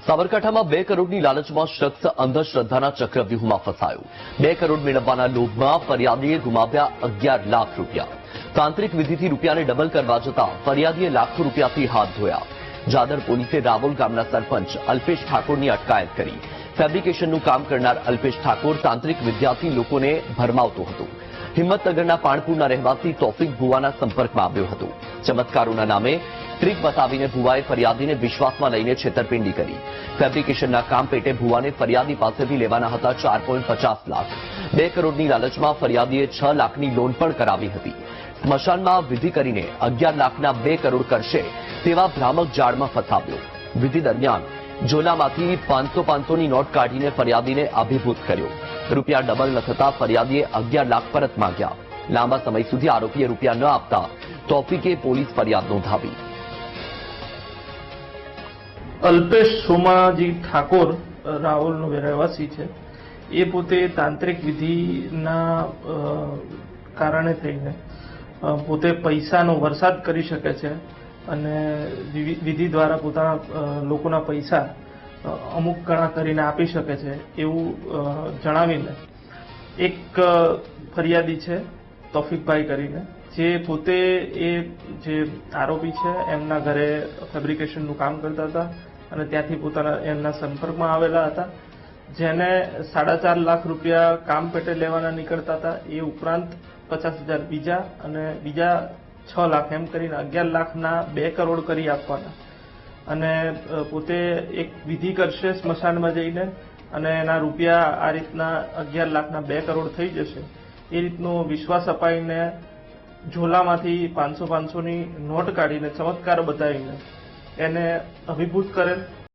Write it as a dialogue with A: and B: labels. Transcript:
A: સાબરકાંઠામાં 2 કરોડની લાલચમાં શખ્સ અંધશ્રદ્ધાના ચક્રવ્યૂહમાં ફસાયો। 2 કરોડ મેળવવાના લોભમાં ફરિયાદીએ ગુમાવ્યા 11 લાખ રૂપિયા। તાંત્રિક વિધિથી રૂપિયાને ડબલ કરવા જતા ફરિયાદીએ લાખો રૂપિયાથી હાથ ધોયા। જાદર પોલીસે રાવોલ ગામના સરપંચ અલ્પેશ ઠાકોરની અટકાયત કરી। ફેબ્રિકેશનનું કામ કરનાર અલ્પેશ ઠાકોર તાંત્રિક વિદ્યાથી લોકોને ભરમાવતો હતો। હિંમતનગરના પાણપુરના રહેવાસી તોફિક ભુવાના સંપર્કમાં આવ્યો હતો। ચમત્કારોના નામે ટ્રીક બતાવીને ભુવાએ ફરિયાદીને વિશ્વાસમાં લઈને છેતરપિંડી કરી। ફેબ્રિકેશનના કામ પેટે ભુવાને ફરિયાદી પાસેથી લેવાના હતા 4.50 લાખ। 2 કરોડની લાલચમાં ફરિયાદીએ 6 લાખની લોન પણ કરાવી હતી। સ્મશાનમાં વિધિ કરીને 11 લાખના 2 કરોડ કરશે તેવા ભ્રામક જાળમાં ફસાવ્યો। વિધિ દરમિયાન ઝોલામાંથી 500-500ની નોટ કાઢીને ફરિયાદીને અભિભૂત કર્યો। રૂપિયા ડબલ ન થતા ફરિયાદીએ 11 લાખ પરત માંગ્યા। લાંબા સમય સુધી આરોપીએ રૂપિયા ન આપતા તોફિકે પોલીસ ફરિયાદ નોંધાવી।
B: અલ્પેશ સોમાજી ઠાકોર રાવલનો રહેવાસી છે। એ પોતે તાંત્રિક વિધિના કારણે થઈને પોતે પૈસાનો વરસાદ કરી શકે છે અને વિધિ દ્વારા પોતાના લોકોના પૈસા અમુક ગણા કરીને આપી શકે છે એવું જણાવીને એક ફરિયાદી છે તોફિકભાઈ કરીને, જે પોતે એ જે આરોપી છે એમના ઘરે ફેબ્રિકેશનનું કામ કરતા હતા અને ત્યાંથી પોતાના એમના સંપર્કમાં આવેલા હતા, જેને 4.5 લાખ રૂપિયા કામ પેટે લેવાના નીકળતા હતા। એ ઉપરાંત 50,000 બીજા અને બીજા 6 લાખ એમ કરીને 11 લાખના 2 કરોડ કરી આપવાના અને પોતે એક વિધિ કરશે સ્મશાનમાં જઈને અને એના રૂપિયા આ રીતના 11 લાખના 2 કરોડ થઈ જશે એ રીતનો વિશ્વાસ અપાઈને ઝોલામાંથી 500-500ની નોટ કાઢીને ચમત્કાર બતાવીને એને અભિભૂત કરેલ।